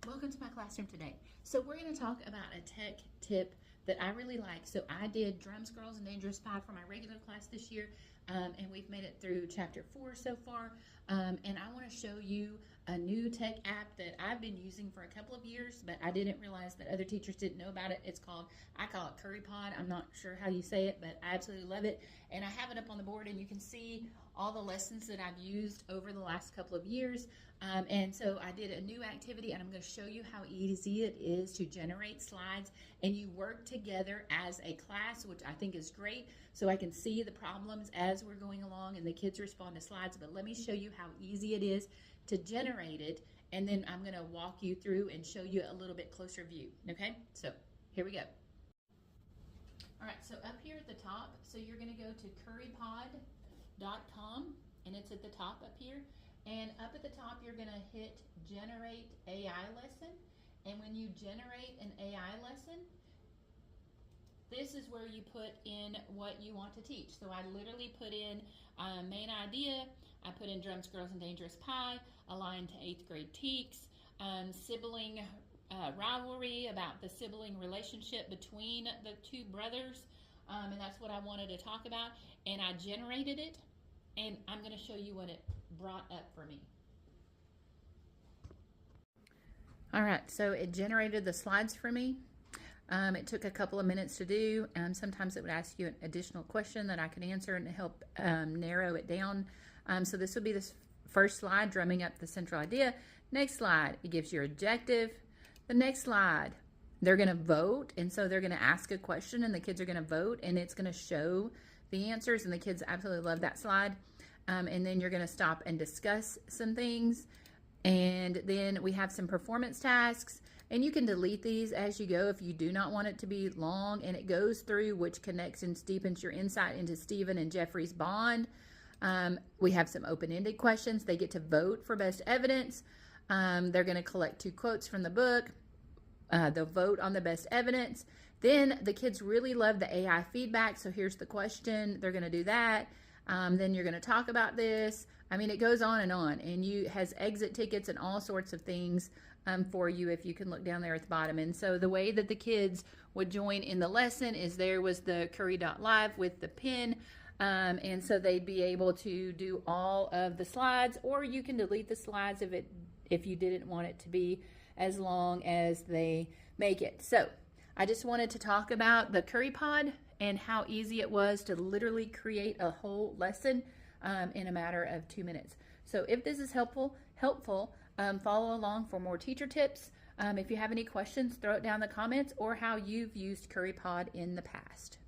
Welcome to my classroom today. So we're going to talk about a tech tip that I really like. So I did Drums, Girls, and Dangerous Pie for my regular class this year, and we've made it through chapter 4 so far. And I want to show you a new tech app that I've been using for a couple of years, but I didn't realize that other teachers didn't know about it. I call it Curipod. I'm not sure how you say it, but I absolutely love it. And I have it up on the board, and you can see all the lessons that I've used over the last couple of years. And so I did a new activity, and I'm going to show you how easy it is to generate slides, and you work together as a class, which I think is great, so I can see the problems as we're going along and the kids respond to slides. But let me show you how easy it is to generate it, and then I'm going to walk you through and show you a little bit closer view. Okay, so here we go. All right, so up here at the top, so you're going to go to curipod.com, and it's at the top up here. And up at the top, you're going to hit Generate AI Lesson. And when you generate an AI lesson, this is where you put in what you want to teach. So I literally put in main idea. I put in Drums, Girls, and Dangerous Pie, aligned to 8th grade teaks, sibling rivalry, about the sibling relationship between the two brothers. And that's what I wanted to talk about. And I generated it, and I'm going to show you what it brought up for me. All right, so it generated the slides for me. It took a couple of minutes to do. Sometimes it would ask you an additional question that I could answer and help narrow it down. So this would be the first slide, drumming up the central idea. Next slide, it gives your objective. The next slide, they're going to vote, and so they're going to ask a question, and the kids are going to vote, and it's going to show the answers, and the kids absolutely love that slide. And then you're going to stop and discuss some things. And then we have some performance tasks, and you can delete these as you go if you do not want it to be long, and it goes through which connects and deepens your insight into Stephen and Jeffrey's bond. We have some open-ended questions. They get to vote for best evidence. They're going to collect 2 quotes from the book. They'll vote on the best evidence. Then the kids really love the AI feedback, so here's the question. They're going to do that. Then you're going to talk about this. I mean, it goes on, and you has exit tickets and all sorts of things for you, if you can look down there at the bottom. And so the way that the kids would join in the lesson is there was the curry.live with the pin, and so they'd be able to do all of the slides, or you can delete the slides if you didn't want it to be as long as they make it. So I just wanted to talk about the Curipod and how easy it was to literally create a whole lesson in a matter of 2 minutes. So if this is helpful, follow along for more teacher tips. If you have any questions, throw it down in the comments, or how you've used Curipod in the past.